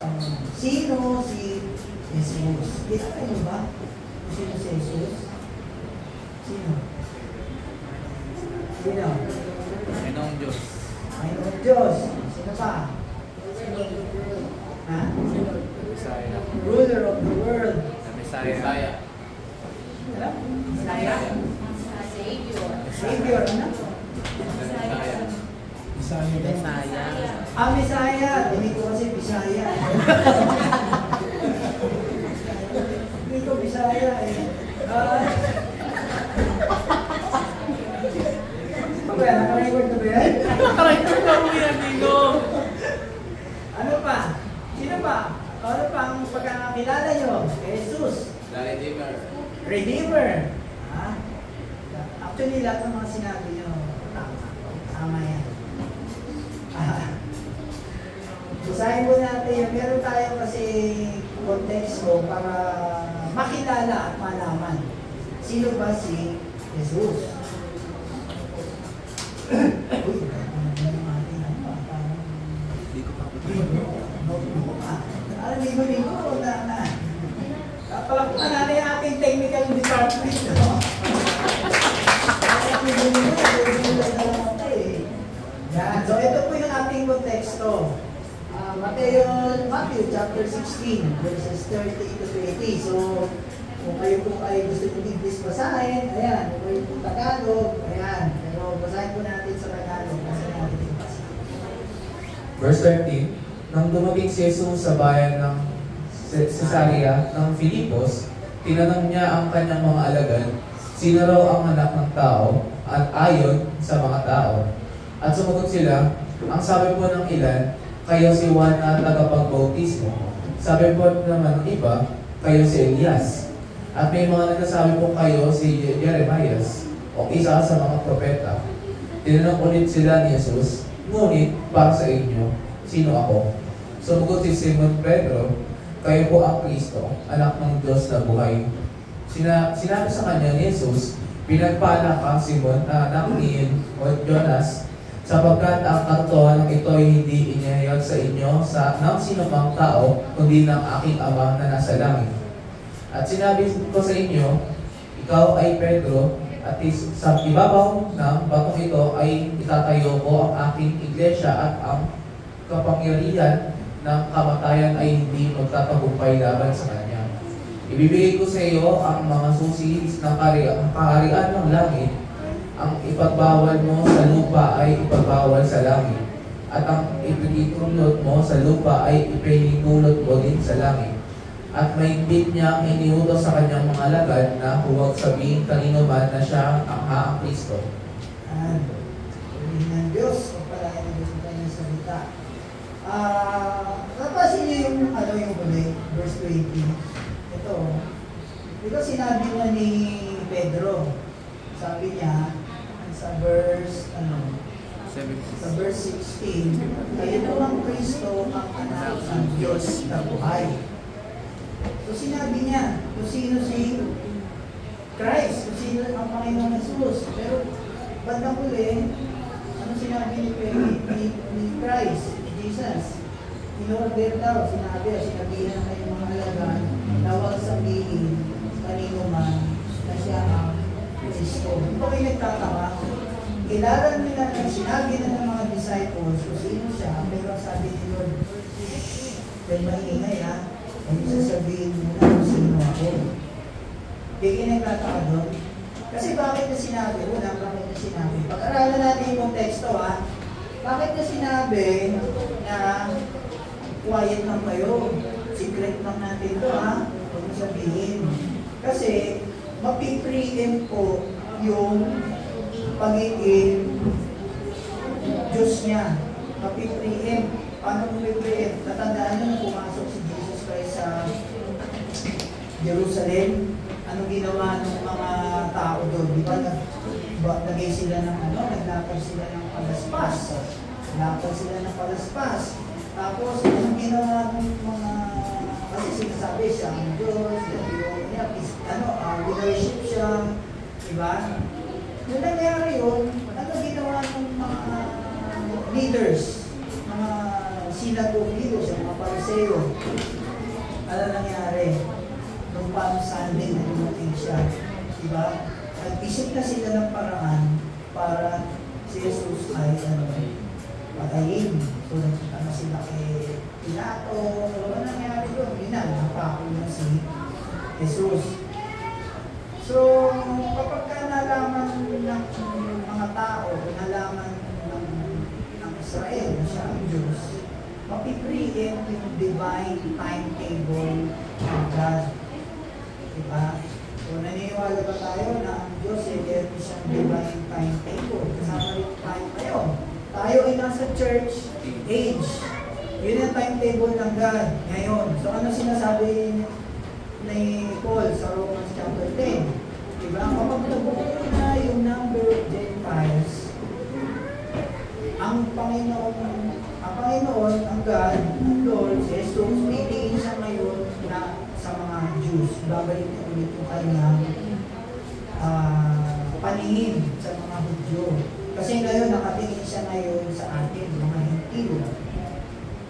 Sino si Jesus? Kilala niyo ba? Sino si Jesus? Sino? Sino? Panginoong Diyos. Panginoong Diyos. Sino pa? Ha? Messiah. Ruler of the world. Messiah. Ano? Messiah. Savior. Savior, ano? Messiah. Messiah. Hindi ko kasi Bisaya. Hindi ko Bisaya eh. Kaya nakarecord na ba yan? Nakarecord na mo yan, Nigo. Ano pa? Sino pa? Ano pa ang pagkakakilala nyo? Jesus. Redeemer. Redeemer. Ha? Actually, lahat ng mga sinabi nyo, tama. Tama yan. Basahin mo natin yun. Meron tayo kasi konteksto para makilala at malaman. Sino ba si Jesus? Uy, Hindi ko pa Ligo na. Kapalakpan natin ang ating technical department. Yan. So, ito po yung ating konteksto. Matthew chapter 16, verses 30 to 20. So, kung kayo po ay gusto nyo English basahin, ayan. Kung kayo po Tagalog, ayan. Pero basahin po natin sa Tagalog. Basahin natin yung basahin. Verse 13, nang dumating si Jesus sa bayan ng Cesarea ng Filipos, tinanong niya ang kanyang mga alagad, sino raw ang anak ng tao at ayon sa mga tao. At sumagot sila, ang sabi po ng ilan, kayo si Juan na tagapagbautismo. Sabi po naman ng iba, kayo si Elias. At may mga nagsasabi po kayo si Jeremias o isa sa mga propeta. Tinanong ulit sila ni Jesus, ngunit para sa inyo, sino ako? Sumagot si Simon Pedro, kayo po ang Kristo, anak ng Diyos na buhay. Sinabi sa kanya ni Jesus, pinagpala ka, Simon, anak ni Jonas, sapagkat ang katotohanan ng ito ay hindi inihayag sa inyo ng sinumang tao, kundi ng aking Ama na nasa langit. At sinabi ko sa inyo, ikaw ay Pedro, at sa ibabaw ng batong ito ay itatayo ko ang aking iglesia at ang kapangyarihan ng kamatayan ay hindi magtatagumpay laban sa kanya. Ibibigay ko sa iyo ang mga susi ng kaharian ng langit. Ang ipagbawal mo sa lupa ay ipagbawal sa langit. At ang ipinitulot mo sa lupa ay ipinitulot mo din sa langit. At mahigpit niya ang iniutos sa kanyang mga alagad na huwag sabihin kanino man na siya ang Kristo. Ng Diyos, pagpalain ng Diyos ng kanyang salita. Napasin niyo yung verse 20. Ito, dito sinabi na ni Pedro, sabi niya, sa verse 16, kayo po ang Kristo, ang anak ng Diyos na buhay. So sinabi niya, kung sino si Christ, kung sino ang Panginoon Jesus. Pero, bandang huli, ano sinabi ni Christ, Jesus? In-order daw, sinabihan na yung mga alagaan, na huwag sabihin kanino man na siya ang Kristo. Hindi ba kayo nagtataka? Kilala nila na sinabi na ng mga disciples kung sino siya, pero sabi ni Lord, kaya maingay ha, kung sasabihin mo na kung sino ako. Hindi kayo nagtataka doon? Kasi bakit na sinabi? Bakit na sinabi? Pag-aralan natin yung konteksto ha, bakit na sinabi na quiet lang kayo? Secret lang natin ito ha, huwag mo sabihin. Kasi mapipreempt po yung pagiging Diyos niya. Mapipreempt. Paano mapipreempt? Natandaan nyo na pumasok si Jesus Christ sa Jerusalem. Ano ginawa ng mga tao doon? Di ba? Nagay sila ng naglakad sila ng palaspas. Naglakad sila ng palaspas. Tapos, anong ginawa ng mga, kasi sinasabi siya ang Diyos, leadership siya, diba? Nung nangyari yun, ano ginawa ng mga leaders, mga synagogue leaders, yung mga pariseo. Ano nangyari? Nung Palm Sunday na dumating siya, diba? Nag-isip na sila ng paraan para si Jesus ay patayin. So, nagpunta na sila kay Pilato. Ano nangyari doon? Yun na, napako na si Jesus. So, kapag ka nalaman ng mga tao, nalaman ng Israel na siya ang Diyos, mapipreempt yung divine timetable ng God. Diba? So, naniniwala ba tayo na ang Diyos ay meron siyang divine timetable? Kasama rin tayo ngayon. Tayo ay nasa church age. Yun ang timetable ng God ngayon. So, ano sinasabi ni Paul sa Romans chapter 10? Diba? Kapag nabuo na yung number of Gentiles, ang Panginoon, ang God, ang Lord, si Jesus, piliin siya ngayon na sa mga Jews. Babalik na ulit yung kanyang paningin sa mga Hudyo. Kasi ngayon, nakatingin siya ngayon sa atin, mga Hintilo,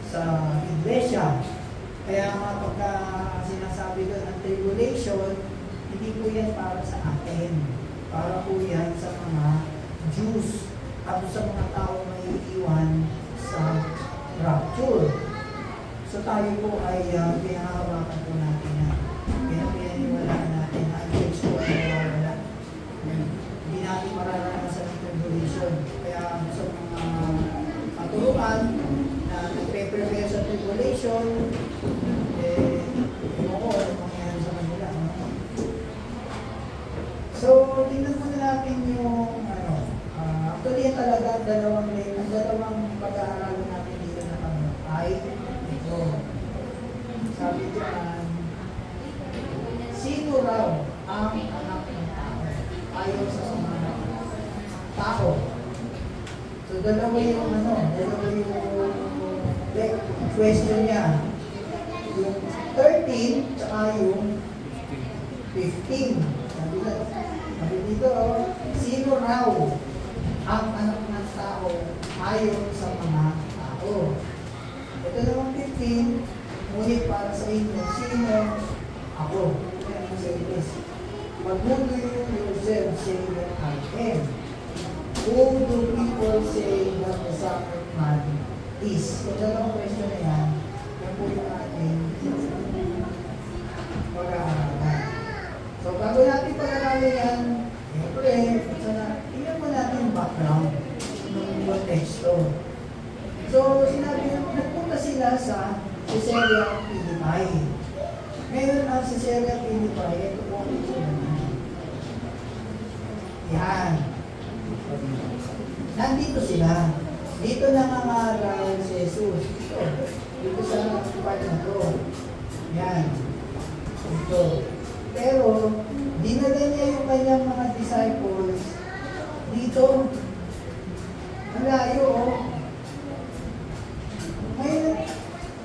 sa Iglesia. Kaya nga pagka sinasabi doon ang tribulation, hindi po yan para sa atin. Para po yan sa mga Jews at sa mga tao may iiwan sa rapture. So tayo po ay pinahawakan po natin na pinaniwalaan natin na ang church po ay nawawala. Hindi natin mararanasan ang tribulation. Kaya sa mga katuruan na nagpe-prepare sa tribulation, so, tingnan muna natin yung actually talaga dalawang pag-aaralan natin dito na ay ito. Sabi dyan, sino raw ang anak ng tao? Ayaw sa mga tao. So, dalawa yung question niya. Yung 13, tsaka yung 15. Sabi dito, sino raw ang anak ng tao ayon sa mga tao? Ito naman 15, ngunit para sa inyo, sino ako? Kaya ang sabi is, what do you yourself say that I am? Who do people say that the Son of Man is? Ito dalawang question na yan, yan po yung ating pag-aaralan. So, bago natin pag-aralin yan, siyempre, tingnan mo natin yung background ng konteksto. So, sinabi na, nagpunta sila sa Caesarea Philippi. Ngayon, ang Caesarea Philippi, ito po ang ito naman. Yan. Nandito sila. Dito nangangaral si Jesus. Dito sa part na to. Yan. Ito. Pero, dinala niya yung kanyang mga disciples dito. Ang layo, oh. Ngayon,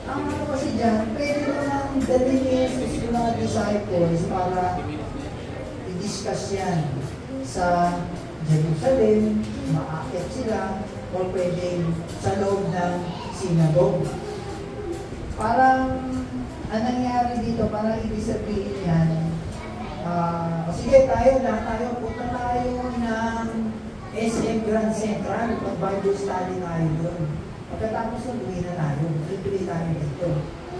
ang ano kasi dyan, pwede naman dalhin niya yung mga disciples para i-discuss yan sa Jerusalem, maakit sila, o pwede sa loob ng synagogue. Parang, ang nangyari dito, parang ibig sabihin yan, sige tayo, punta tayo ng SM Grand Central, mag-Bible study tayo doon. Pagkatapos na uwi na tayo, tuloy tayo dito.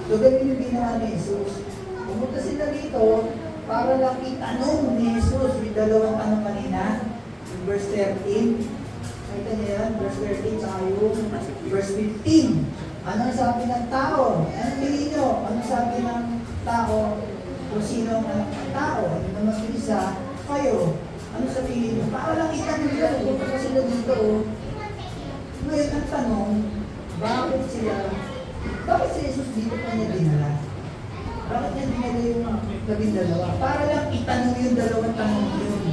So, ganun yung ginawa ni Jesus. Pumunta sila dito para lang itanong ni Jesus, may dalawang tanong kanina, yung verse 13. Nakita niya yan, verse 13, saka yung verse 15. Ano sabi ng tao? Ano pili nyo? Ano sabi ng tao? Kung sino ang anak ng tao? Ano naman isa? Kayo? Ano sabihin nyo? Para lang itanong nila, pupunta pa sila dito. Ngayon, ang tanong, bakit si Jesus dito pa niya dinala? Bakit niya dinala yung 12? Para lang itanong yung dalawang tanong yun.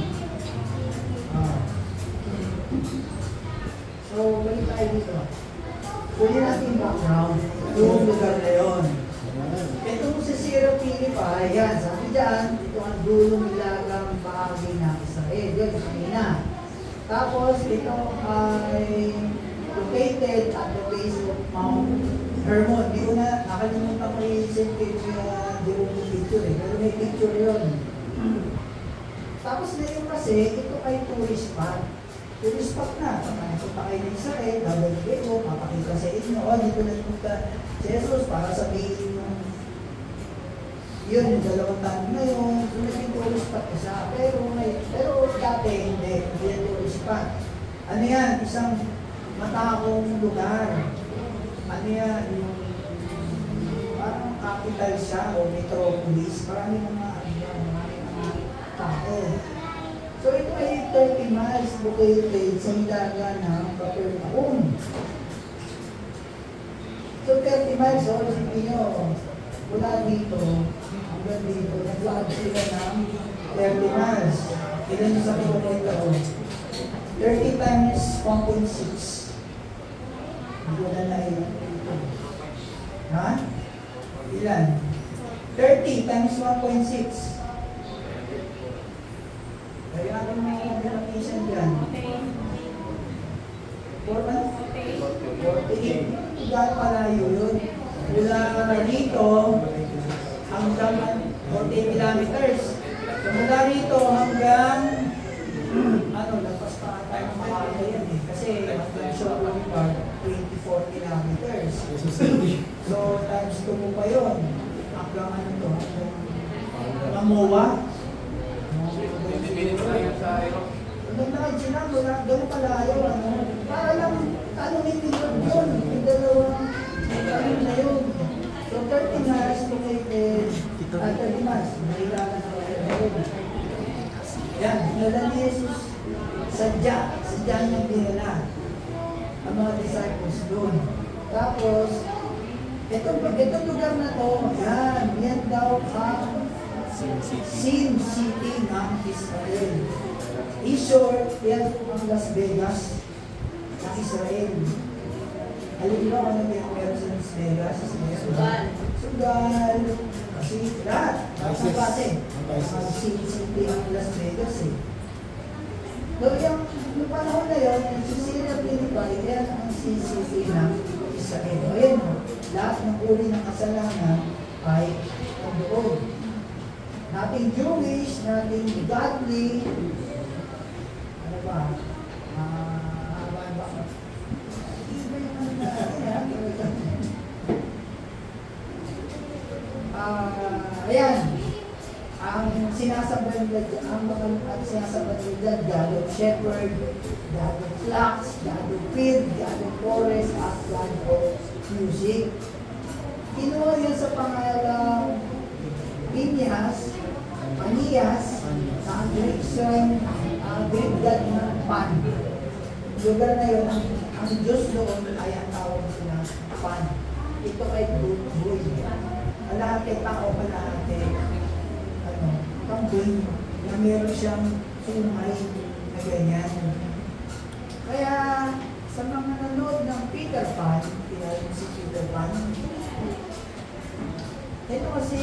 So, balik tayo dito. Kunin natin yung background, yung lugar na yun. Itong si Caesarea Philippi, yan, sabi dyan, ito ang dulong ilagang bahagi ng Israel. Yun, kanina. Tapos, ito ay located at the base of Mount Hermon, di ko na, nakalimutan ko i-send kay Jerome yung picture eh, pero may picture yun. Tapos ngayon kasi, ito ay tourist spot. Tourist spot na, punta kayo ng Israel, babalik ko, papakita sa inyo, dito nagpunta si Jesus para sabihin yung yun, yung 2 taon na yun, so naging tourist spot isa, pero dati hindi yan tourist spot. Ano yan? Isang matakong lugar. Ano yan? Yung parang capital siya o metropolis. Maraming mga tao. So ito ay 30 miles located sa hilaga ng Capernaum. So 30 miles, isipin nyo, mula dito, hanggang dito, nag-log sila ng 30 miles. Ilan sa kilometer? 30 times 1.6. Hindi ko na ilan. Ha? Ilan? 30 times 1.6. Kaya natin may implementation dyan. 48. Gano'n palayo yun. Mula rito hanggang 40 kilometers. So, mula rito hanggang lapas pa tayo ng makakita yan eh. Kasi hanggang Shortland Park, 24 kilometers. So, times 2 mo pa yun. Hanggang hanggang MOA. Naglalakad sila, gano'n palayo, para lang tanongin nila yun, yung dalawang tanong na yun. So 30 miles located, 30 miles, nailangan na yun. Yan, dinala ni Jesus, sadya niyang dinala ang mga disciples doon. Tapos, itong lugar na to, yan daw ang Sin City ng Israel. In short, yan ang Las Vegas ng Israel. Alam niyo ano meron sa Las Vegas? Sugal. Kasi lahat. Lahat ng klase. Ang Sin City ng Las Vegas eh. So yung panahon na yun, yung Sisira Pinipay, yan ang Sin City ng Israel. O yan o, lahat ng uri ng kasalanan ay doon. Nothing Jewish, nothing godly. Ano ba? Ayan. Ang sinasabay nila, God of Shepherd, God of Flocks, God of Field, God of Forest, at God of Music. Kinuha yan sa pangalang Phineas, Anias, sa Greek term, Greek god ng Pan. Lugar na yun, ang Diyos doon ay ang tawag sila Pan. Ito ay buhay. Kalahati tao, kalahati kambing na meron siyang sumay na ganyan. Kaya sa mga nanood ng Peter Pan, kilala si Peter Pan, ito kasi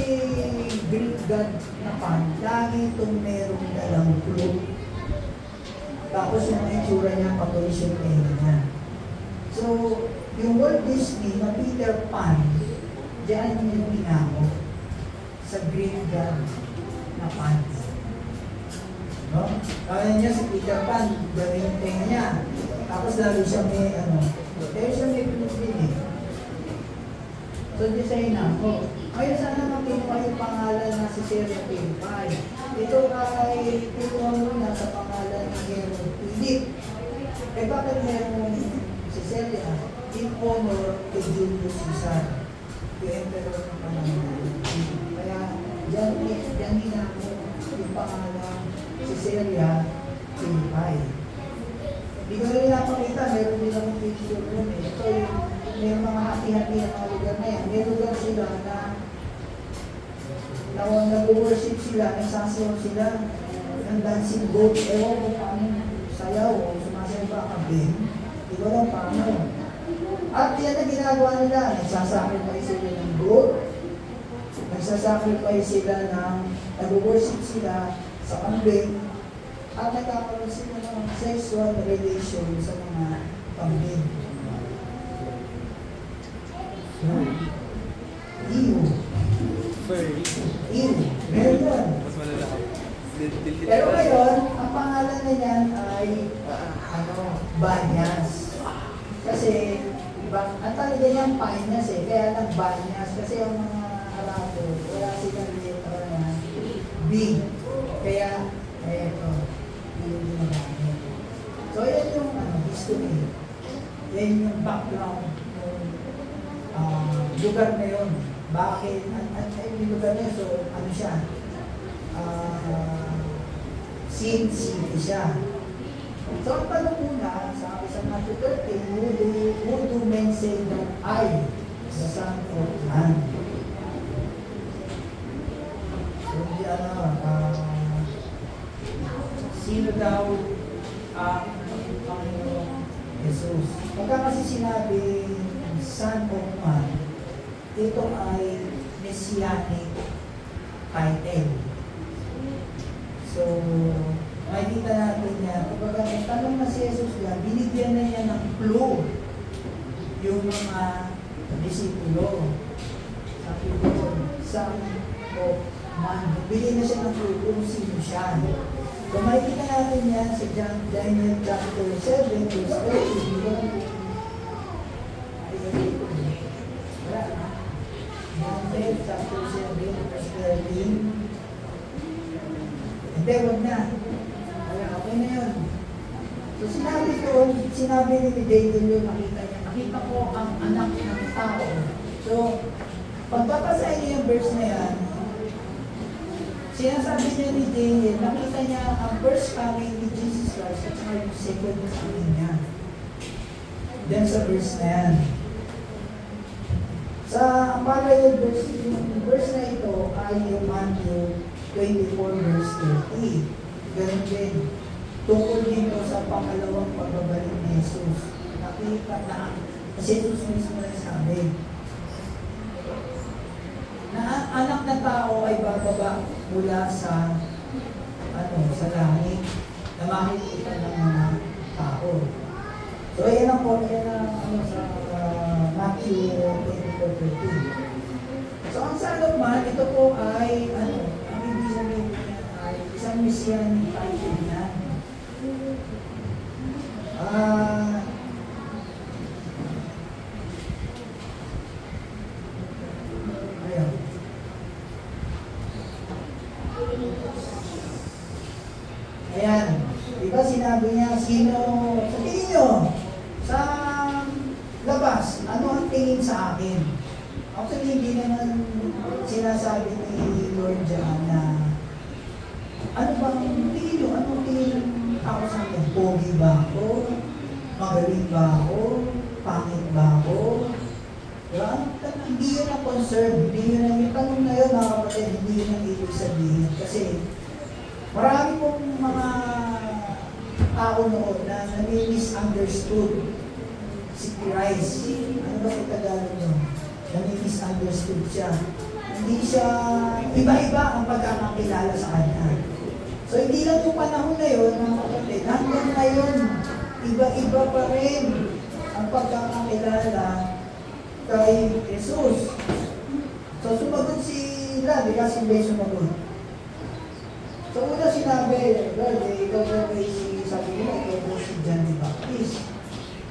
Greek god na Pan, lagi itong merong dalang clue. Tapos yung itsura niya, patulis yung pera niya. So, yung Walt Disney na Peter Pan, diyan yung pinako sa Greek god na Pan. No? Kaya niya si Peter Pan, gawin yung tenga niya. Tapos lalo siya may pero siya may pinupili. So, design ako. Ngayon sana makinuha yung pangalan na si Sarah Pinipay. Ito ay kinuha muna sa pangalan ni Herod Philip. Eh bakit meron si Sarah? In honor kay Julius Caesar, yung emperor ng panahon. Kaya dyan hinako yung pangalan si Sarah Pinipay. Hindi ko rin napakita, meron din akong picture nun eh. Ito yung may mga hati-hati ang mga lugar na yan. May lugar sila na nag-worship sila, nagsasayaw sila ng dancing goat. Ewan ko paano sayaw o sumasayaw ba kambing. Hindi ko lang paano. At yan na ginagawa nila. Nagsasacrifice sila ng goat. Nagsasacrifice sila ng nag-worship sila sa kambing. At nagkakaroon sila ng sexual relation sa mga kambing. Iyo. Furry. Iyo. Meron yun. Mas malalaki. Pero ngayon, ang pangalan na niyan ay Banyas. Kasi, ang talaga niyang Panyas kaya nag-Banyas. Kasi ang mga Arabo, wala silang letra na B. Kaya, eto, yung ginagamit. So, yan yung history. Yan yung background ng lugar na yun. Bakit? Yung lugar na yun, so, ano siya? Sin City siya. So, ang tanong muna, sabi sa Matthew 13, who do men say that I, the Son of Man? So, hindi sino daw ang Panginoong Jesus? Pagka kasi sinabi, Son of Man, ito ay messianic title. So, makikita natin niya, kapag may tanong na si Jesus niya, binigyan na niya ng clue yung mga disipulo. Sabi ko, Son of Man. Bigyan na siya ng clue kung sino siya. So, makikita natin yan sa Daniel chapter 7, verse 30. Daniel chapter 7, verse 13. Hindi, wag na. Okay na yun. So sinabi ni David yung nakita ko ang anak ng tao. So, pagpapasahin niyo yung verse na yan, sinasabi niya ni Daniel, nakita niya ang first coming ni Jesus Christ at saka yung second coming niya. Then sa verse na yan. Sa parallel verse, yung verse na ito ay yung Matthew 24 verse 30. Ganun din. Tungkol dito sa pangalawang pagbabalik ni Jesus. Nakita na kasi Jesus mismo na sabi na ang anak ng tao ay bababa mula sa sa langit na makikita ng mga tao. So ayan ang po, sa Matthew 24:30. So ang Son of Man, ito po ay ang ibig sabihin niya ay isang messianic title niya. Ayan. Ayan. Diba sinabi niya, sino, sa tingin nyo, sa labas, ano ang tingin sa akin? Actually, hindi naman sinasabi ni Lord dyan na ano bang tingin nyo? Anong tingin ng tao sa akin? Pogi ba ako? Magaling ba ako? Pangit ba ako? Diba? Hindi yun ang concern. Hindi yun ang yung tanong na yun, mga kapatid, hindi yun ang ibig sabihin. Kasi marami pong mga tao noon na nami-misunderstood si Christ. Ano ba sa Tagalog nyo? Nami-misunderstood siya. Hindi siya, iba-iba ang pagkakakilala sa kanya. So, hindi lang yung panahon na yun, mga kapatid, hanggang ngayon, iba-iba pa rin ang pagkakakilala kay Jesus. So, sumagot sila, di kasi hindi sumagot. So, una sinabi, Lord, ikaw na sabi nila, ikaw po si John the Baptist.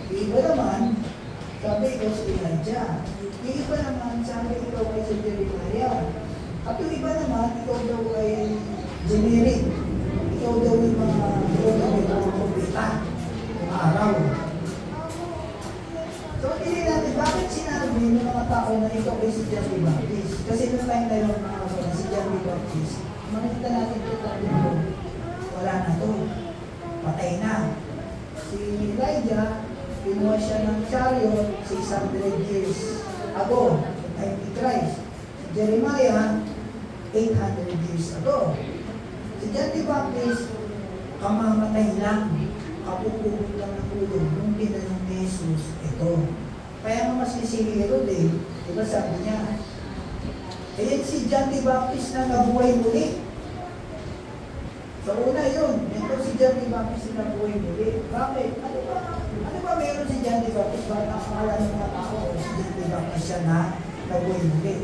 Yung iba naman, sabi ikaw si Elijah. Yung iba naman, sabi ikaw ay si Jeremiah. At yung iba naman, ikaw daw ay generic. Ikaw daw yung mga propeta, yung araw. So, hindi natin, bakit sinabi ng mga tao na ikaw ay si John the Baptist? Kasi noong time na yun, mga kapatid, si John the Baptist, makikita natin ito tayo, wala na to. Patay na. Si Elijah, pinuha siya ng chariot 600 years ago, time ni Christ. Si Jeremiah, 800 years ago. Si John the Baptist, kamamatay lang, kapupugot lang ng ulo nung tinanong ni Jesus, ito. Kaya nga mas si Herod diba sabi niya, ayan si John the Baptist na nabuhay muli. So una yun, ito si John the Baptist na nabuhay muli. Bakit? Ano ba meron si John the Baptist, bakit ang akala ng mga tao, si John the Baptist siya na nag-uwi.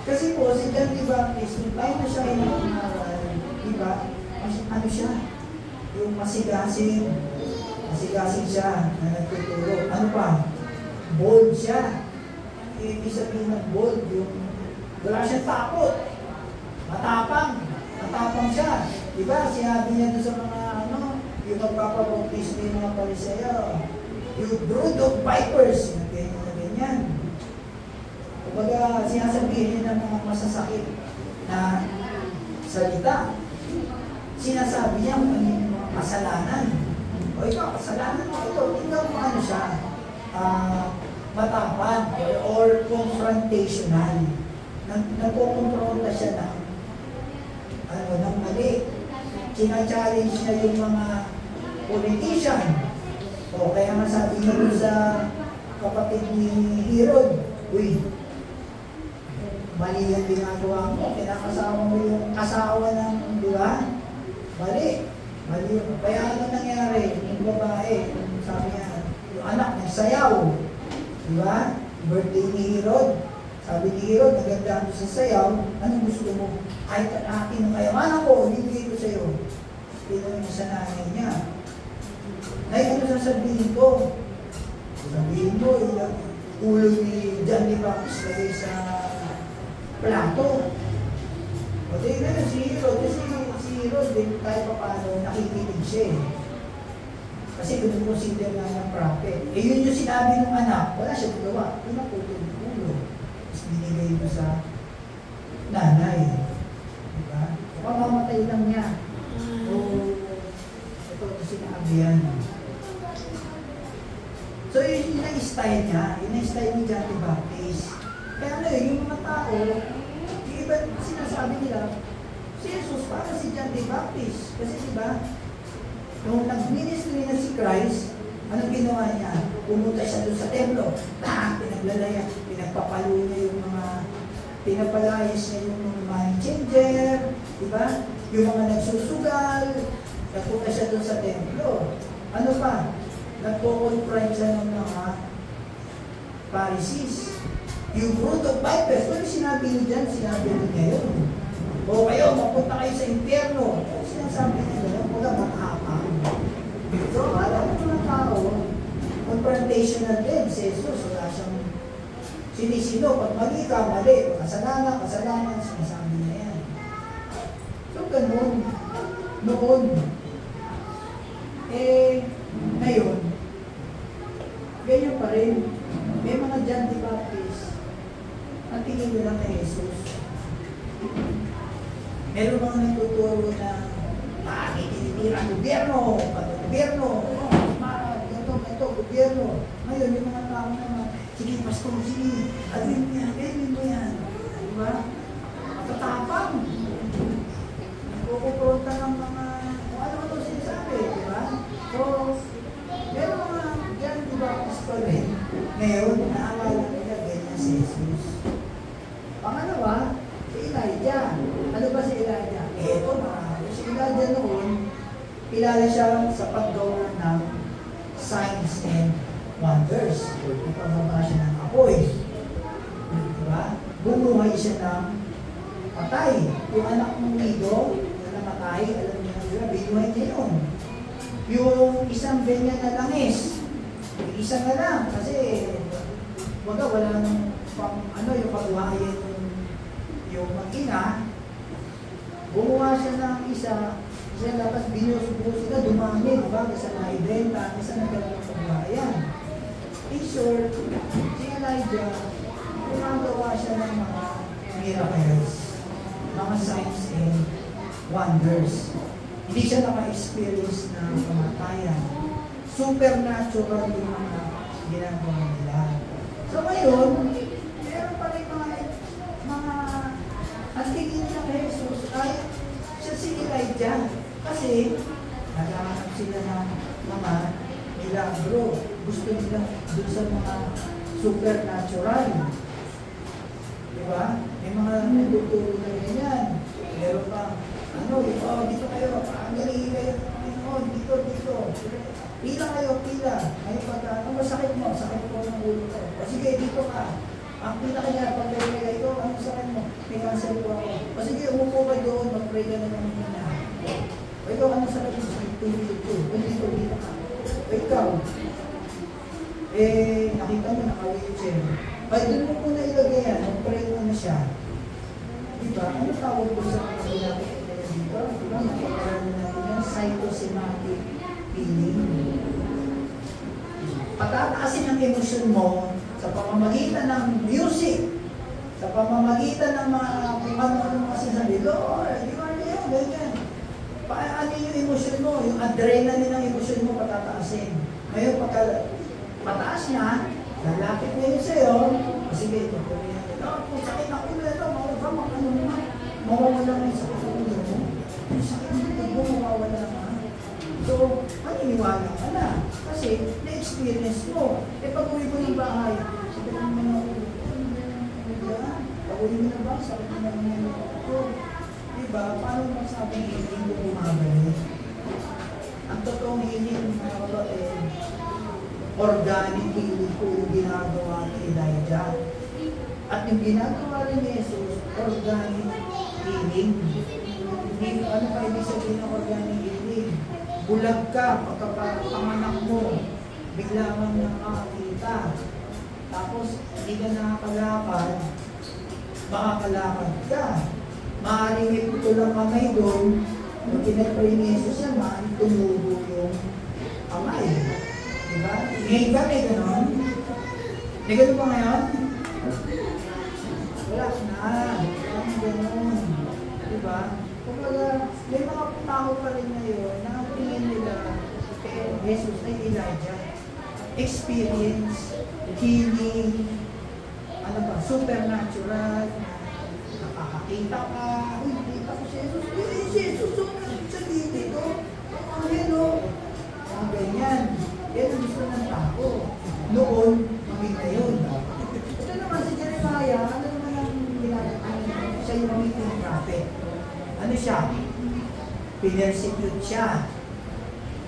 Kasi po, si John the Baptist, nung tayo na siya ay nakungaral, diba? Ano siya? Yung masigasing siya na nagtuturo. Ano pa? Bold siya. Ibig sabihin ng bold, yung wala siyang takot. Matapang siya. Diba? Sinabi niya doon sa mga yung magpapabautis ng mga Pariseo, you brood of vipers, ganyan. Kumbaga, sinasabihin niya ng mga masasakit na salita. Sinasabi niya kung ano yung mga kasalanan. O ikaw, kasalanan mo ito. Tingnan mo ano siya, matapang or confrontational. Nagkukompronta siya ng mali. Sina-challenge niya yung mga politician. O kaya nga sabi niya doon sa kapatid ni Herod, uy, mali yung ginagawa mo, kinakasawa mo yung kasawa ng, di ba? Mali yun. Kaya ano nangyari? Yung babae, sabi niya, yung anak niya, sayaw. Di ba? Birthday ni Herod. Sabi ni Herod, naganda mo sa sayaw, anong gusto mo? Kahit akin ng kayamanan ko, hindi ko sa'yo. Pinanong mo sa nanay niya. Nay, ano sasabihin ko? Sabihin mo, ulo ni John the Baptist lagay sa plato. O tingnan na si Herod, kasi si Herod din kahit pa paano nakikinig siya eh. Kasi consider nga ng prophet. Eh yun yung sinabi ng anak, wala siya gawa. Pinaputol yung ulo. Tapos binigay mo sa nanay. Diba? Pamamatay lang niya. So, ito sinabi yan. So yun yung style niya. Yun yung style ni John the Baptist. Kaya ano yung mga tao, yung iba sinasabi nila, si Jesus para si John the Baptist. Kasi diba, nung nag-ministry na si Christ, anong ginawa niya? Pumunta siya doon sa templo. Pinaglalaya, pinagpapalo niya yung mga, pinapalayas niya yung mga money changer, diba? Yung mga nagsusugal, nagpunta siya doon sa templo. Ano pa? Nagpo-confront siya ng mga Pharisees. Yung fruit of vipers, ano sinabi niyo dyan? Sinabi niyo ngayon. O kayo, mapunta kayo sa impyerno. Ano sinasabi niyo dyan? Wala makahapang. So, alam mo ng tao, confrontational din si Jesus. Wala siyang sinisino. Pag mali ka, mali. Kasalanan, sinasabi niya yan. So, ganun. Noon. Ngayon, ganyan pa rin. May mga John the Baptist, ang tingin nila kay Jesus. Meron mga nagtuturo na tinitira ang gobyerno, ito, gobyerno. Ngayon, yung mga tao naman, sige, pastor, sige, alin mo yan. Diba? Matatapang. Nagkukumpronta ng mga, kung ano ito sinasabi, diba? So, meron mga John the Baptist pa rin. Ngayon, naalala nila ganyan si Jesus. Pangalawa, si Elijah. Ano ba si Elijah? Ito na. Si Elijah noon, kilala siya sa paggawa ng signs and wonders. Ipababa siya ng apoy. Diba? Bumuhay siya ng patay. Yung anak ng Nido, na namatay, alam niya, diba? Binuhay niya yun. Yung isang ganyan na langis, isa na lang, kasi wala nang yung kabuhayan yung mag-ina, gumawa siya ng isa tapos binusubo sila, dumami, diba? Isa na ibenta, isa na gano'n ng kabuhayan. In short, si Elijah, gumagawa siya ng mga miracles, mga signs and wonders. Hindi siya naka-experience ng kamatayan. Supernatural yung mga ginagawa nila. So ngayon, meron pa rin mga ang tingin niya kay Jesus ay siya si Elijah. Kasi naghahanap sila ng mga milagro. Gusto nila doon sa mga supernatural. Diba? May mga nagtuturo na ganyan. Meron pa, dito kayo, pangalihin kayo, dito. Pila kayo, pila. Ngayon pagka, ano masakit mo? Sakit ko ng ulo ko. O sige, dito ka. Ang pila ka niya, pag pray ito, ano sakit mo? May cancer po ako. O sige, umupo ka doon, mag-pray ka na naman muna. O ikaw, ano sakit mo? Dito. Dito ka. O ikaw, nakita mo, naka-wheelchair. Ay, doon mo muna ilagay yan, mag-pray mo na siya. Diba? Ano tawag ko sa mga ginagawa dito? Diba? Nakakaroon na natin yan, psychosomatic feeling. Patataasin ang emosyon mo sa pamamagitan ng music, sa pamamagitan ng mga kung ano mga sinasabi, Lord, di ba niya, ganyan. Paano yung emosyon mo, yung adrenaline ng emosyon mo patataasin. Ngayon, pagka mataas niya, lalapit na yun sa'yo, sige, ito, kung sakit na ulo, ito, mawawala na yung sakit na ulo mo. Yung sakit na ulo mo, mawawala na. So, maniniwala ka na. Kasi, na-experience mo. Pag-uwi mo ng bahay, sakit na mga ulo. Pag-uwi mo na ba, sakit na mga ulo. Diba? Paano masabi hindi mo bumabalik? Ang totoong healing, mga kapatid, organic healing po yung ginagawa ni Elijah. At yung ginagawa ni Jesus, organic healing. Hindi, ano pa ibig sabihin ng organic healing? Bulag ka, pagkapanganak mo, bigla kang nakakita. Tapos, hindi ka nakakalakad, makakalakad ka. Maaaring may putulang kamay doon, nung kinapray ni Jesus yan, maaaring tumubo yung kamay. Diba? Ngayon ba may ganon? May ganon ba ngayon? Wala na. Walang ganon. Diba? Kumbaga, may mga tao pa rin ngayon na ang tingin nila kay Jesus ay Elijah. Experience, healing, ano ba, supernatural, nakakakita ka, uy, kita ko si Jesus, uy, si Jesus, sa dito, ang hello, mga ganyan. Yan ang gusto ng tao. Noon, maging ngayon. Ito naman si Jeremiah, ano naman ang ginagawa? Siya yung magiging prophet. Ano siya? Pinersecute siya.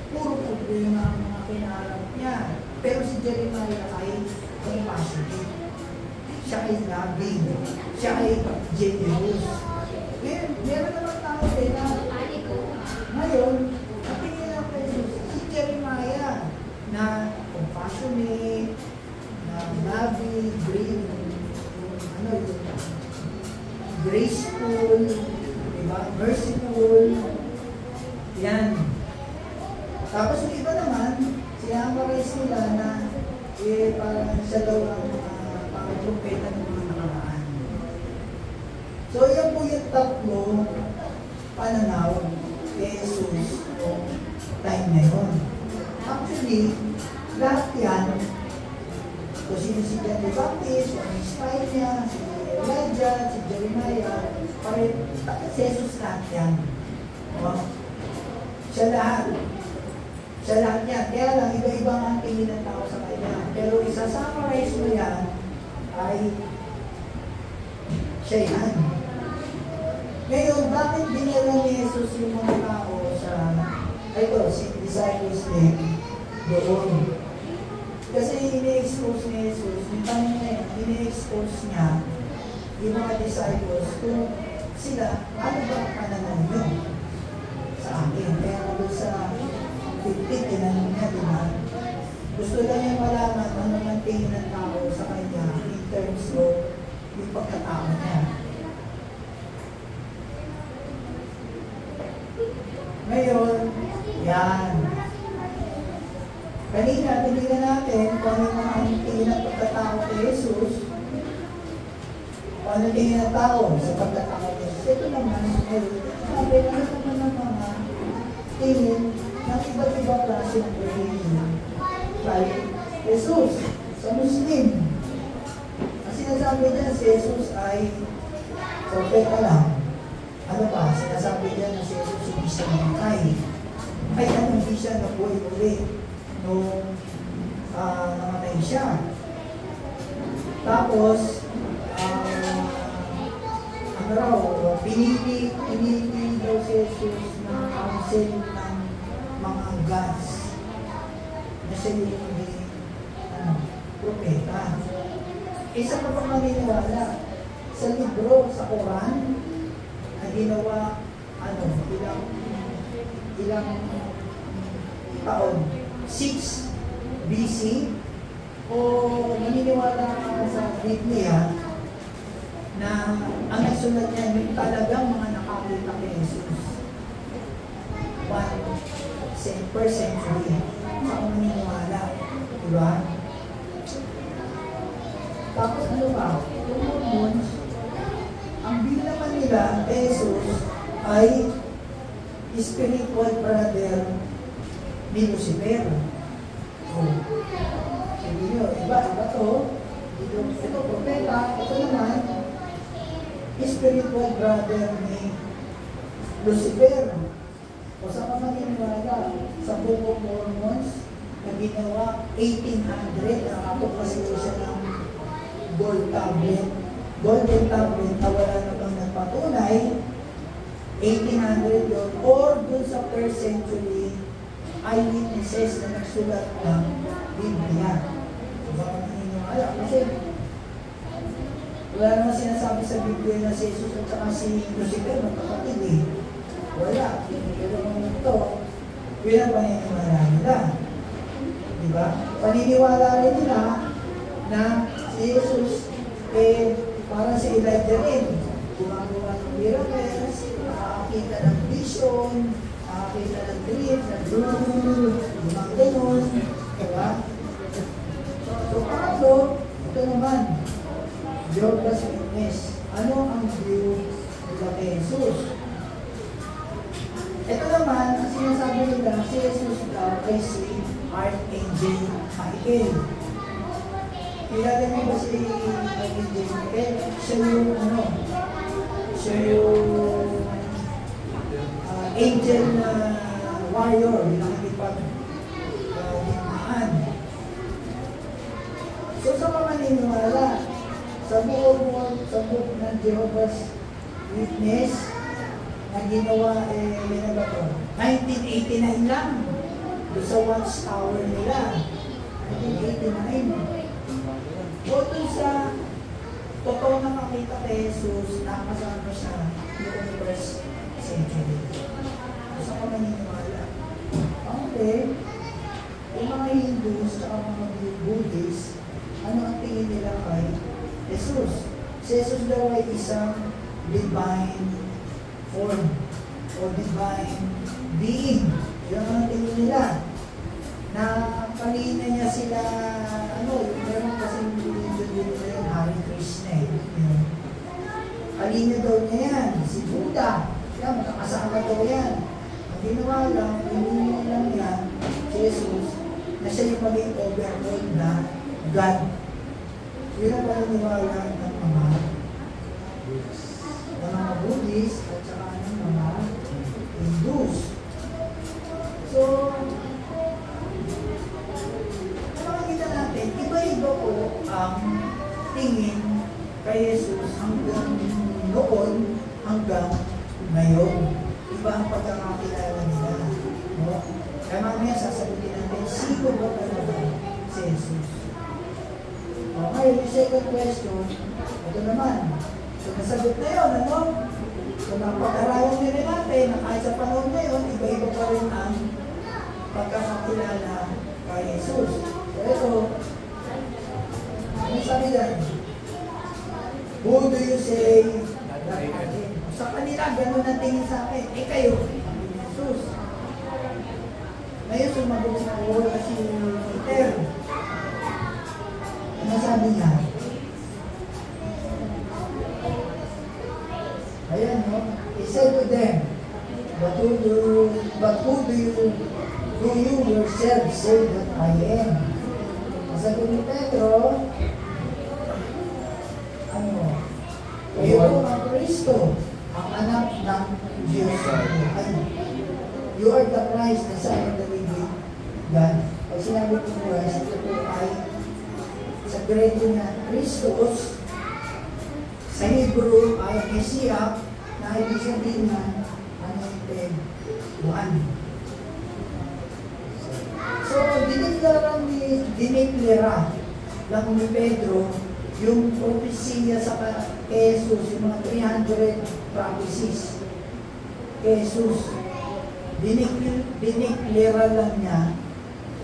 Puro problema ang mga kinaharap niya. Pero si Jeremiah ay compassionate. Siya ay loving. Siya ay generous. Meron naman tao din na ngayon, natingin lang kay Jesus, si Jeremiah na compassionate, na loving, brave, graceful, diba? Merciful. Yan. Tapos yung iba naman, sinamarize nila na parang siya daw ang parang trumpeta ng mga nakaraan. So yan po yung tatlo pananaw kay Jesus o time na yun. Actually, lahat yan, kung sino si John the Baptist, o ang style niya, si Elijah, si Jeremiah, si Jesus lahat yan. O, siya lahat. Siya lahat yan. Kaya lang, iba-ibang ang tingin ng tao sa kanya. Pero isa-summarize mo yan, ay siya yan. Ngayon, bakit dinala ni Jesus yung mga tao sa, si disciples din, doon? Kasi ini-expose ni Jesus, yung tanong na yan, ini-expose niya yung mga disciples kung sila, ano ba ang pananaw nyo sa akin? Kaya doon sa 50, tinanong niya, di ba? Gusto lang niya malaman ano ang tingin ng tao sa kanya in terms of yung pagkatao niya. Ngayon, yan. Kanina, tinignan natin kung ano ang tingin ng pagkatao kay Jesus. Kung ano tingin ng tao sa pagkatao kay Jesus. Ito naman, sabi na naman ng mga tingin ng iba't ibang klase ng pagkain kay Jesus sa Muslim. Ang sinasabi niya si Jesus ay propeta lang. Ano pa? Sinasabi niya na si Jesus hindi siya namatay. Ay, hindi siya nabuhay ulit nung namatay siya. Tapos, ano raw, pinili daw si Jesus ng council ng mga gods. siya yung maging propeta. Isa ka pa maniniwala sa libro, sa Quran, na ginawa, ilang taon? 6 BC? O maniniwala ka sa Biblia na ang nagsulat niya yung talagang mga nakakita kay Jesus? 1 century. Sa kung maniniwala. Diba? Tapos ano ba? Yung Mormons, ang bill naman nila, Jesus, ay spiritual brother ni Lucifer. So, sabi nyo, iba to. Ito, propeta. Ito naman, spiritual brother ni Lucifer. O sa mga maniniwala, sa Book of Mormons, na ginawa 1800, nakakapok kasi siya ng golden tablet na wala namang nagpatunay, 1800 yun, or dun sa 1st century eyewitnesses na nagsulat ng Biblia. So, baka naniniwala. Kasi wala naman sinasabi sa Biblia na si Jesus at saka si Lucifer magkakapatid eh. Wala. Pero kung ito, yun ang paniniwala nila. Diba? Paniniwala rin nila na si Jesus para si Elijah rin. Gumagawa ng miracles, nakakita ng vision, nakakita ng dreams, gumang ganon. Diba? So, pangatlo, ito naman, Jehovah's Witness. Ano ang view nila kay Jesus? Ito naman, ang sinasabi nila, si Jesus daw ay si Archangel Michael. Kilala niyo ba si Archangel Michael? Siya yung angel na warrior, yung nakikipag-digmaan. So sa mga naniniwala, sa book ng Jehovah's Witness, na ginawa, yan ba ito? 1989 lang. Doon sa watchtower nila. 1989. O doon sa totoo na makita kay Jesus, nakasama siya noong 1st century. So sa maniniwala. Okay. Yung mga Hindus at mga Buddhists, ano ang tingin nila kay Jesus? Si Jesus daw ay isang divine form o divine being. Yan ang tingin nila. Na kanina niya sila, meron kasing religion din nila yung Hare Krishna eh. Kanina daw niya yan, si Buddha. Yan, makakasama daw yan. Ang ginawa lang, pinili lang yan, si Jesus, na siya yung maging overall na God. Yun ang paniniwala ng mga Buddhist at saka ng mga Hindus. So, nakakita natin, iba-iba po ang tingin kay Jesus hanggang noon hanggang ngayon. Iba ang pagkakakilala nila. No? Kaya mamaya sasagutin natin, sino ba talaga si Jesus? Okay, yung second question, ito naman. So, nasagot na yun, ano? So, napag-aralan nila natin na kahit sa panahon ngayon, iba-iba pa rin ang pagkakakilala kay Jesus. So, ito, ano sabi dyan? Who do you say that I am? Sa kanila, gano'n ang tingin sa akin. Kayo, Jesus. Ngayon, sumagot sa ulo si Peter. Ano sabi niya? Ayan, no? He said to them, but who do you yourself say that I am? Sabi ni Pedro, kayo ang Kristo, ang anak ng Diyos. You are the Christ, the Son of the living God. Pag sinabi ko Christ, ito po ay sa Grego na Christos, sa Hebrew ay Messiah, na ibig sabihin na anointed one. So, dineklara lang ni Pedro yung propesya sa kay Jesus, yung mga 300 prophecies. Kay Jesus, dineklara lang niya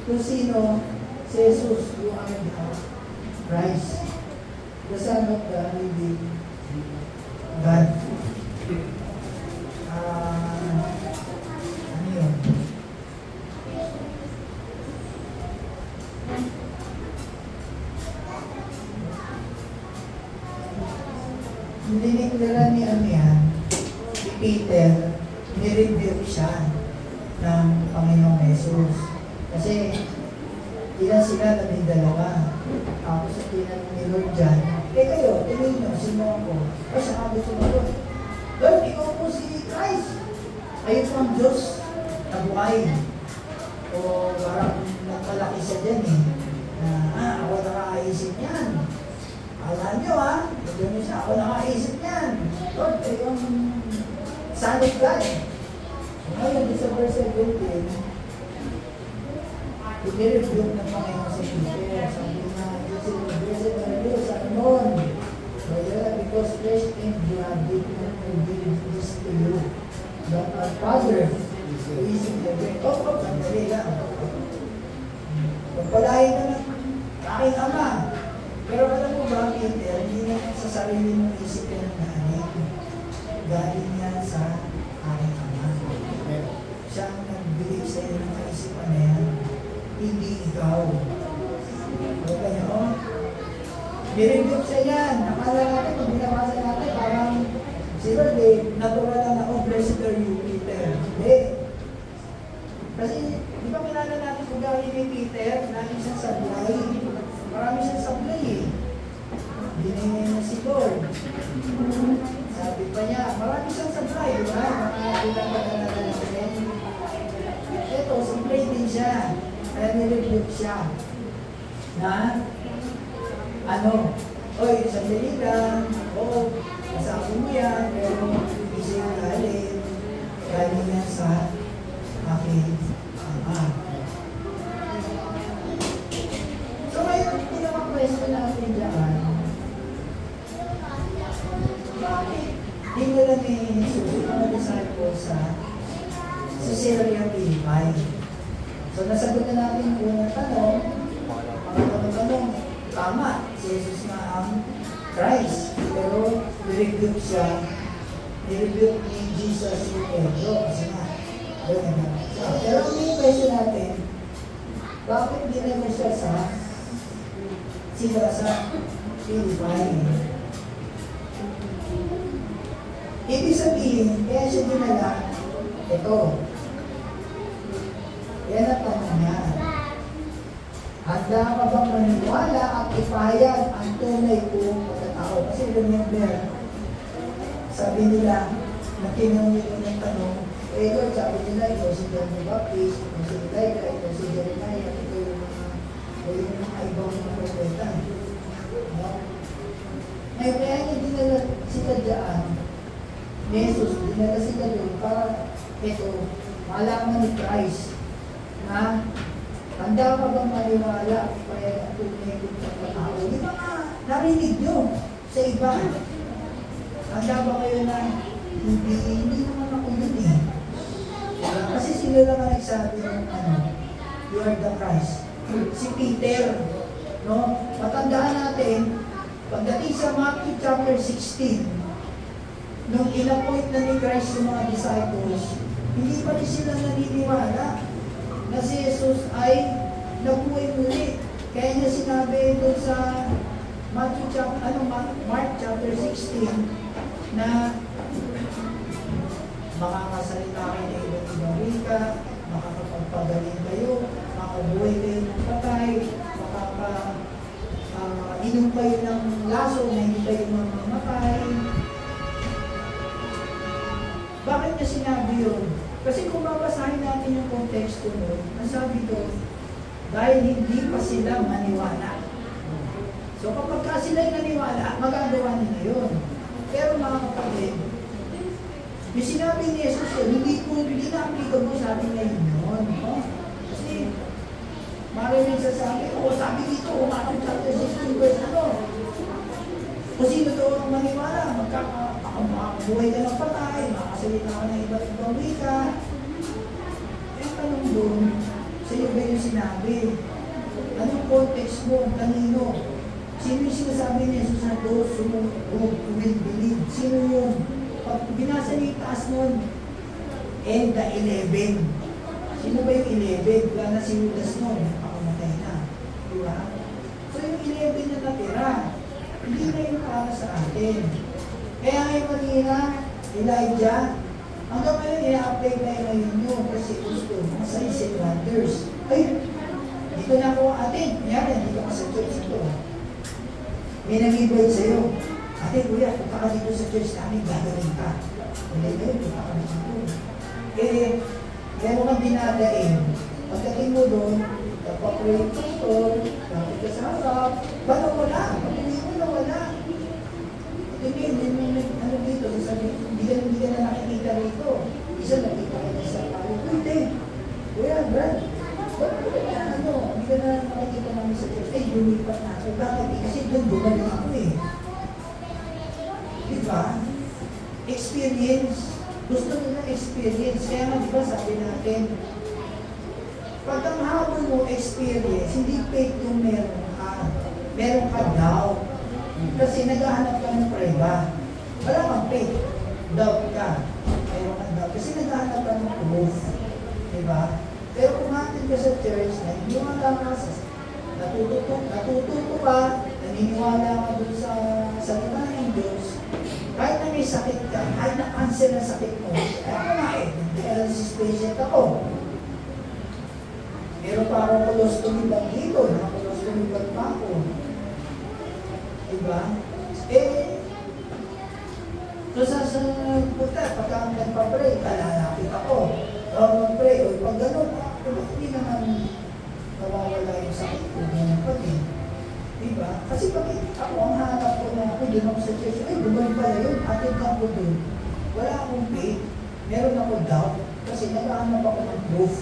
kung sino si Jesus, yung Christ, the Son of the living God. Ano yun? Dineklara ni si Peter, ni-review siya ng Panginoong Jesus. Kasi ilan sila, 12. Tapos sa tinanong ni Lord dyan, kayo, tingin nyo, sino ako? Kasi sabi sumagot, Lord, ikaw po si Christ. Ayun po ang Diyos na buhay. O parang nagkalaki siya dyan ako nakaisip niyan. Alam nyo doon niyo siya, ako nakaisip niyan. Lord, ikaw ang Son of God. Ngayon, sa verse 17, i-review ng Panginoon sa Peter. Sabi na, blessed are you, Simon. Because flesh and blood did not reveal this to you. But our Father, who is in heaven. Sandali lang. Pagpalain ka ng aking Ama. Pero alam mo ba, Peter, hindi na sa sarili mong isip ka ng galing. Galing yan sa aking Ama. Siya ang nagbigay sa iyo ng kaisipan na yan. Hindi ikaw. Okay nyo? Nireview siya yan. Nakala natin, kung binabasa natin, parang si Lord natural lang na, blessed are you, Peter. Hindi. Kasi, di ba kilala natin kung gawin ni Peter, natin siyang sablay. Marami siyang sablay Binigay na si Lord. Sabi pa niya, marami siyang sablay, di ba? Mga ilang pagkalala natin. Ito, sablay din siya. Kaya nireview siya na oy, sandali lang, masabi mo yan, pero hindi siya galing yan sa aking Ama. So ngayon, pinaka-question natin dyan, bakit dinala ni Jesus yung mga disciples sa Caesarea Philippi? So nasagot na natin yung unang tanong, pangalawang tanong, tama, si Jesus na ang Christ. Pero nireview ni Jesus yung Pedro. Kasi nga, pero ang main question natin, bakit dinala siya sa Philippi? Ibig sabihin, kaya siya dinala, ito. Yan ang tanong niya. Handa ka bang maniwala at ipahayag ang tunay kong pagkatao? Kasi remember, sabi nila, natinong nila ng tanong, Lord, sabi nila, ito si John the Baptist, ito si Elijah, ito si Jeremiah, ito yung mga ibang mga propeta. Ngayon, kaya niya dinala sila dyan, Jesus, dinala sila doon para, ito, malaman ni Christ, na handa ka bang maniwala kaya ang tunay kong pagkatao? Di ba nga, narinig nyo sa iba? Handa ba kayo na hindi naman ako yun Kasi sila lang ang nagsabi ng you are the Christ. Si Peter, matandaan natin, pagdating sa Matthew chapter 16, nung in-appoint na ni Christ yung mga disciples, hindi pa rin sila naniniwala na si Jesus ay nabuhay muli. Kaya niya sinabi doon sa Mark chapter 16 na makakasalita kayo ng ibang wika, makakapagpagaling kayo, makabuhay kayo ng patay, inom kayo ng laso na hindi kayo mamamatay. Bakit niya sinabi yun? Kasi kung babasahin natin yung konteksto nun, ang sabi doon, dahil hindi pa sila maniwala. So kapag ka sila'y naniwala, magagawa nila yun. Pero mga kapatid, yung sinabi ni Jesus yun, hindi na applicable sa atin ngayon yun. No? Kasi Maraming sasabi, sabi dito, Matthew chapter 16 verse ano. Kung sino doon ang maniwala, makakabuhay ka ng patay, makasalita ka ng iba't ibang wika. Eh, tanong doon, sa iyo ba yung sinabi? Anong context mo? Kanino? Sino yung sinasabi ni Jesus na those who will believe? Sino yun? Pag binasa niyo yung taas nun, and the 11. Sino ba yung 11? Wala na si Judas nun, pakamatay na. Diba? So yung 11 na natira, hindi na yung para sa atin. Kaya ngayon kanina, Elijah, hanggang ngayon, i-apply tayo ngayon yun kasi gusto, mga signs and wonders. Ay, dito na ako atin. Yan, dito ka sa church ito. May nag-invite sa'yo. Ate, kuya, punta ka dito sa church namin, gagawin ka. Hindi ngayon, punta ka dito. Eh, meron kang dinadain. Pagdating mo doon, napapray yung pastor, kapit ka sa harap, ba nawala? Pag-uwi mo nawala. Hindi, ano dito, sabi, hindi ka na nakikita rito. Isa nakita ka na sa palo. Hindi. Kuya, Brad, hindi ka na nakikita namin sa church. Eh, lumipat na ako. Bakit? Kasi doon bumalik ako eh. Diba? Experience. Gusto nila experience. Kaya nga, diba, sabi natin, pag ang habol mo experience, hindi fake yung meron ka. Meron ka doubt. Kasi naghahanap ka ng prueba. Wala kang fake. Doubt ka. Meron ka doubt. Kasi naghahanap ka ng proof. Diba? Pero kung natin ka sa church, naniniwala ka sa natututo ka, naniniwala ka dun sa salita ng Diyos, kahit na may sakit ka, kahit na cancel ang sakit mo, ako nga eh, dialysis patient ako. Meron pa akong colostomy bag dito, naka-colostomy bag pa ako. Diba? Eh, so sa puta, pagka nagpa-pray, kalalapit ako. Mag-pray, o pag gano'n, hindi naman nawawala yung sakit ko, ganyan pa din. Diba? Kasi pag ako ang hanap ko na ako, doon ako sa church, ay, bumalik pala yun, atid lang ko doon. Wala akong faith, meron ako doubt, kasi naghahanap ako ng proof.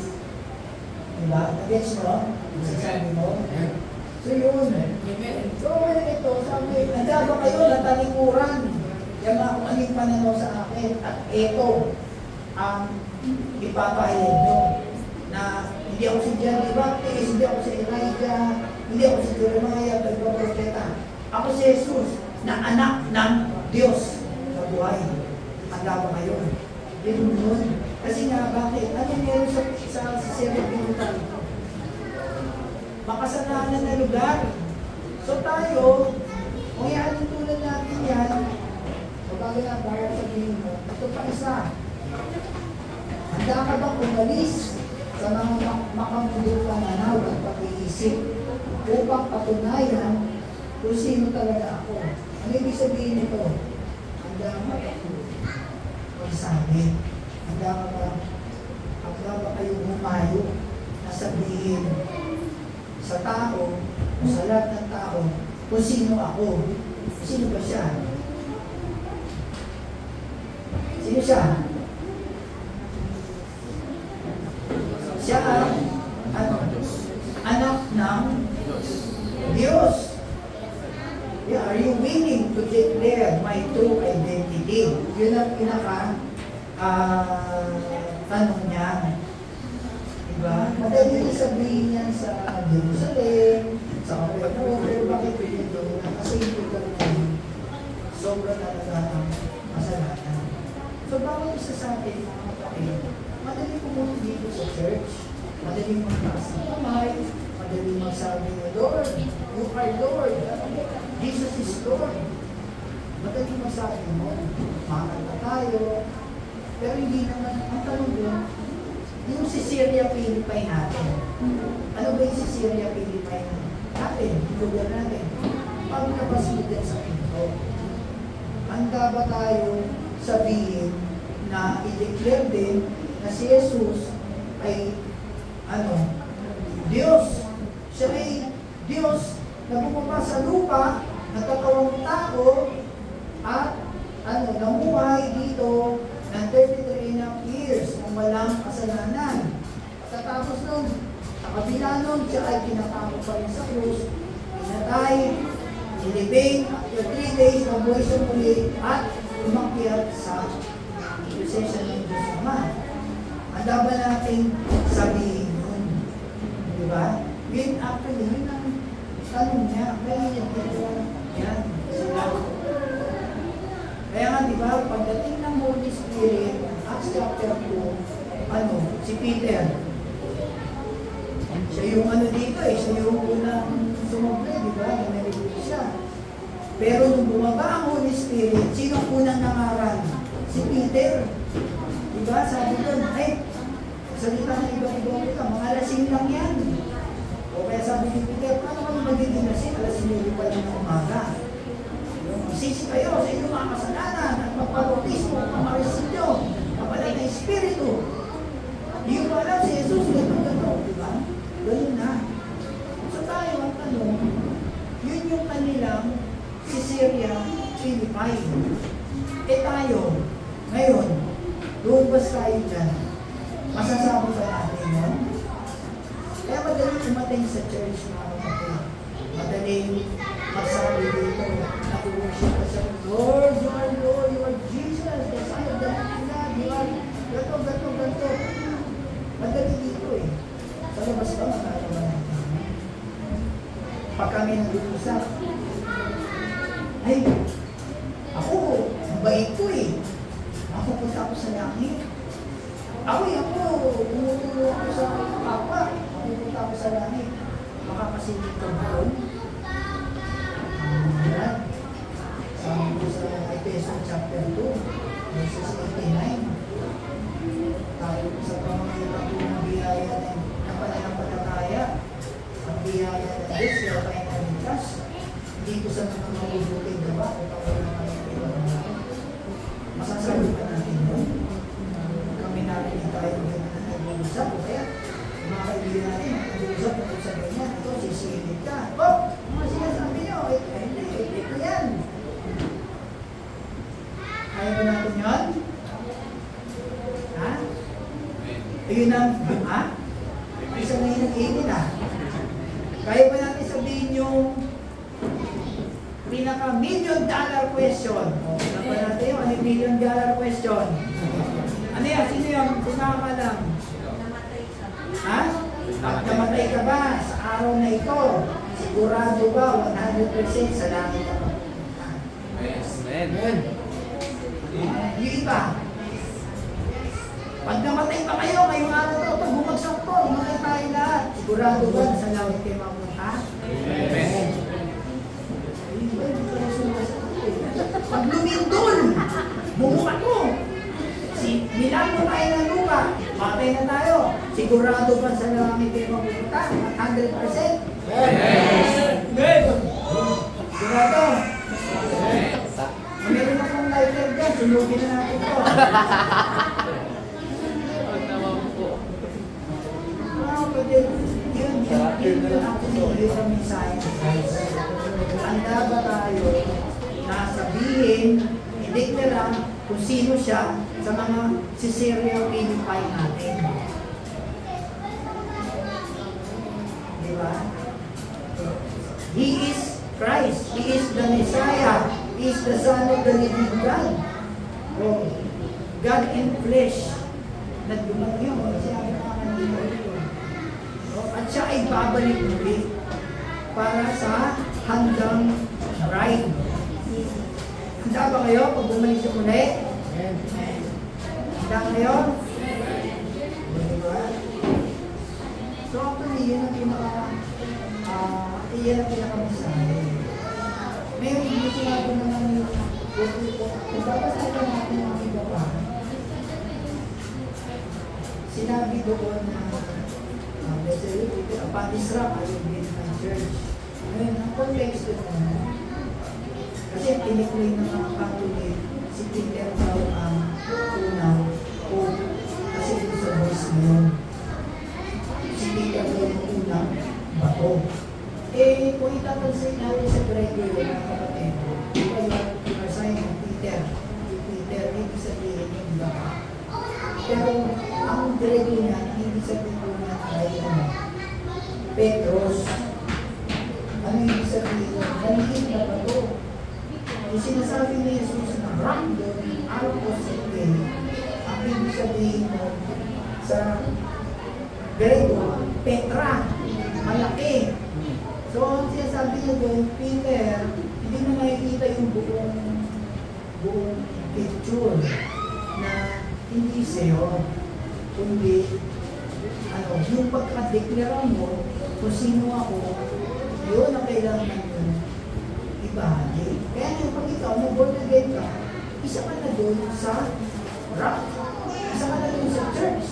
Diba? Nag-gets mo? Sasabi mo? So yun. So ngayon ito, sabi, nagdaba kayo, natalikuran. Yung mga kung anong pananaw sa akin, at ito, ang ipapahayag nyo, na hindi ako si John the Baptist, hindi ako si Elijah, hindi ako si Jeremiah, Propeta. Ako si Jesus, na anak ng Diyos na buhay. Handa ba kayo? Yun yun. Kasi nga, bakit? Ano meron sa 7 Pinutang? Makasananan na lugar. So tayo, kung yan yung tulad natin yan, bago na, bago sabihin mo, ito pa isa. Handa ka bang umalis sa mga makamulong pananaw at pag-iisip upang patunayan kung sino talaga ako? Ano ibig sabihin nito? Handa ka ba magsabi? Handa ba kayong humayo na sabihin sa tao o sa lahat ng tao kung sino ako? Sino ba siya? Sino siya? Siya ang anak ng Diyos. Yeah, are you willing to declare my true identity? Yun ang tanong niya. Diba? Madali na sabihin yan sa Jerusalem, sa Capernaum, pero bakit dito? Kasi ito talaga sobrang talaga ang kasalanan. So, bawat isa sa atin, mga kapatid, madali pumunta dito sa church, madali magtaas ng kamay, madali magsabi ng Lord, you are Lord, Jesus is Lord. Madali magsabi mo, makakanta tayo, pero hindi naman, ang tanong yun, yung si Syria Philippine natin. Ano ba yung si Syria Philippine natin? Yung lugar natin. Paano na ba sila sa pinto? Handa ba tayo sabihin na i-declare din na si Jesus ay Diyos. Siya ay Diyos na bumaba sa lupa, nagkatawang tao, at namuhay dito ng 33.5 years ng walang kasalanan. Pagkatapos nun, Sa kabila nun, siya ay pinapako pa rin sa krus, pinatay, nilibing, after 3 days, nabuhay siya muli, at umakyat sa presensya ng Diyos naman. Ang dapat natin sabihin yun. Di ba? Yun actually, yun ang tanong niya. Kaya yan, sila. Kaya nga, di ba, pagdating ng Holy Spirit, Acts chapter 2, si Peter, siya yung dito siya yung unang sumugli, di ba? Nanarinig siya. Pero nung bumaba ang Holy Spirit, sino unang nangaral? Si Peter. Di ba? Sabi doon, salita ng ibang-ibang ito, mga lasing lang yan. O kaya sabi ni Peter, paano kami magiging lasing? Alas 9 pa lang ng umaga. Sisi kayo sa inyong mga kasalanan at magpabautismo, pamarisin nyo, kapalit na Espiritu. Di yung alam si Jesus, gano'n, di ba? Ganun na. So tayo ang tanong, yun yung kanilang Caesarea Philippi. Tayo, ngayon, lumabas tayo dyan. Masasabi ba natin yun? Kaya madaling umating sa church mga kapatid. Madaling magsabi dito, nag-worship ka sa Lord, you are Lord, you are Jesus, the Son of the Living God, you are gato. Madali dito Sa labas ba magkakawa natin? Pag kami nag-uusap, ako, mabait ko Ako punta ako sa langit. Ako, tumutulo ako sa papa. Ako punta ako sa langit. Makakasilip ka ba doon? Sabi ko sa Ephesians chapter 2, verses 89. Tayo sa pamamagitan ko ng biyaya ng pananampalataya. Ang biyaya ng Diyos, kaya tayo naligtas. Hindi ko sa mga mabubuting gawa o pagkawalan ng ibang mga. Masasabi pa natin yun. Kami narinig tayo ng nag-uusap. O kaya, mga kaibigan natin, nag-uusap na sa ganyan. Ito, sisilip ka. Mga sinasabi nyo, ito yan. Kaya ba natin yun? Ayun ang, isa na yung nag-iinin Kaya ba natin sabihin yung pinaka-$1 million question? Ano ba natin yung $1 million question? Ano yan? Sino yung nakakalam? Pag namatay ka ba sa araw na ito, sigurado ba 100% sa langit ka mapupunta? Amen. Yung iba, pag namatay pa kayo, ngayong araw na ito, bumagsak po, umatay tayo lahat. Sigurado ba sa langit kayo mapupunta? Amen. Pag lumindol, bumuka mo. Bilang mo tayo ng lupa, matay na tayo. Sigurado ba sa langit kayo mapupunta? 100%? Yes! Sigurado? Meron akong lighter dyan, sunugin na natin ito. Yun ang mensahe ng Christ. Handa ba tayo na sabihin, i-declare kung sino siya sa mga Caesarea Philippi natin. Diba? He is Christ. He is the Messiah. He is the Son of the living God. God in flesh. Nagdumagyo. At siya ay babalik muli para sa handang bride. Handa ba kayo pag bumalik siya muli? Handa kayo? Diba? So actually, yun ang pinaka-mensahe. Mayroon dito sinabi naman yung kung babasahin natin ang iba pa, sinabi doon na panisrap ay yung din ng church. Ngayon, ang context doon kasi tiniklay ng mga Catholic si Peter daw ang unang pope kasi ito sa voice ngayon. Si Peter daw ang unang bato. Kung itapansin natin sa Gregory ng kapatid, ito yung pinasay ng Peter. Peter, hindi sabihin yung baka. Pero ang Gregory niya, hindi sabihin po niya ay Petros. Ano yung sabihin? Maliit na ba ito? Yung sinasabi ni Jesus na rock doon, Arcos City, ang ibig sabihin mo sa Grego, Petra, malaki. So, ang sinasabi niya doon, Peter, hindi mo nakikita yung buong picture na hindi sa'yo, kundi yung pagkadeklara mo kung sino ako, yun ang kailangan mo ibahagi. Kaya yung pag ikaw, nag-born again ka, isa ka na doon sa rock, isa ka na doon sa church.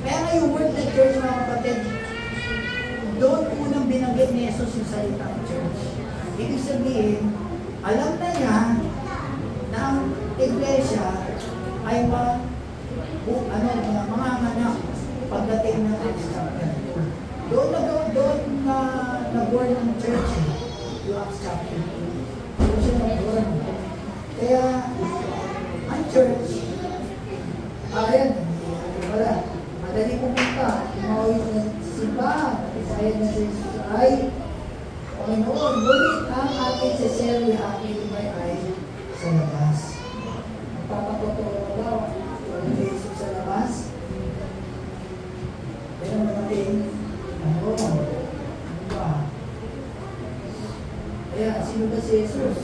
Kaya nga yung word na church, mga kapatid, doon unang binanggit ni Jesus yung salitang church. Ibig sabihin, alam na niya na ang iglesia ay mga anak pagdating ng Acts chapter 2. Doon na nag-born ng church, yung Acts chapter 2. Doon siya nag-born. Kaya, ang church, ayan, wala, madali pumunta, mawawit na simbahan, isayan na si ay, Panginoon, ngunit ang ating sincerely happy may ay sa labas. Papakotoo daw, ang Jesus sa labas, pero natin, ano ba? Kaya, sino ba si Jesus?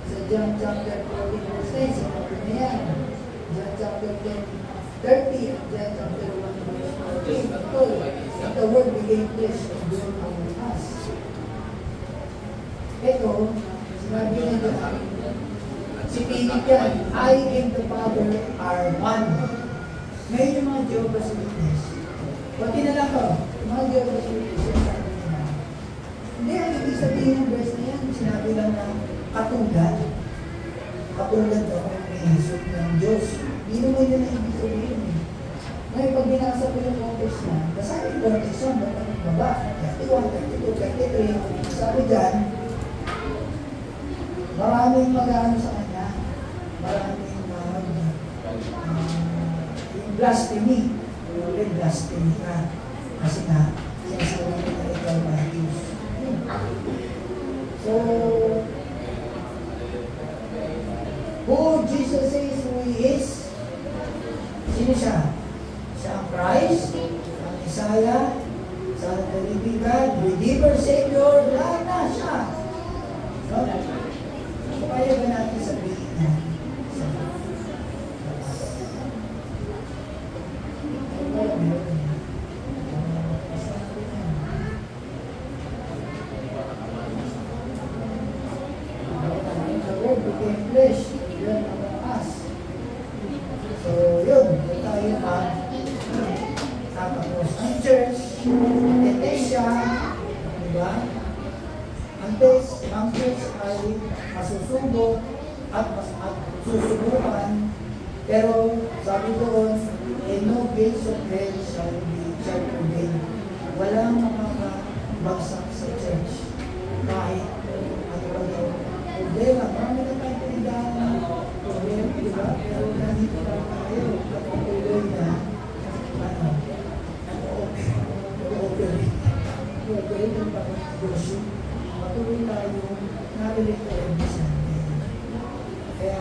Sa John chapter 14 verse 9, sinabi na yan. John chapter 10, 30, John chapter 1 verse 14. And the word became flesh and dwelt among us. Ito, sinabi na dyan, si Philip yan, I and the Father are one. Ngayon yung mga Jehovah's Witness, pati na lang ko, mga Jehovah's Witness, hindi, ang ibig sabihin ng verse na yan, sinabi lang na katulad daw ng isip ng Diyos. Hindi naman yun ang ibig sabihin. Ngayon, pag binasa ko yung context na, basahin yung context yun, ba't ang baba? 31, 32, 33, sabi dyan, maraming mag-ano sa kanya, maraming yung blasphemy, yung blasphemy ka. Kasi nga, sinasabi na ikaw values. So, who Jesus says who He is? Sino siya? Siya ang Christ, ang Messiah, Son of the living God, Redeemer, Savior, lahat na siya. No? So, kaya ba natin sabihin na ang church ay masusubok at susubukan, pero sabi doon, no gates of hell shall prevail. Walang makakabagsak sa church kahit ano ba daw problema. Marami na tayong pinagdaan ng problema, di ba? Pero nandito lang tayo at patuloy na nag-ooperate ng pag-negosyo. Patuloy tayo narilito every Sunday. Kaya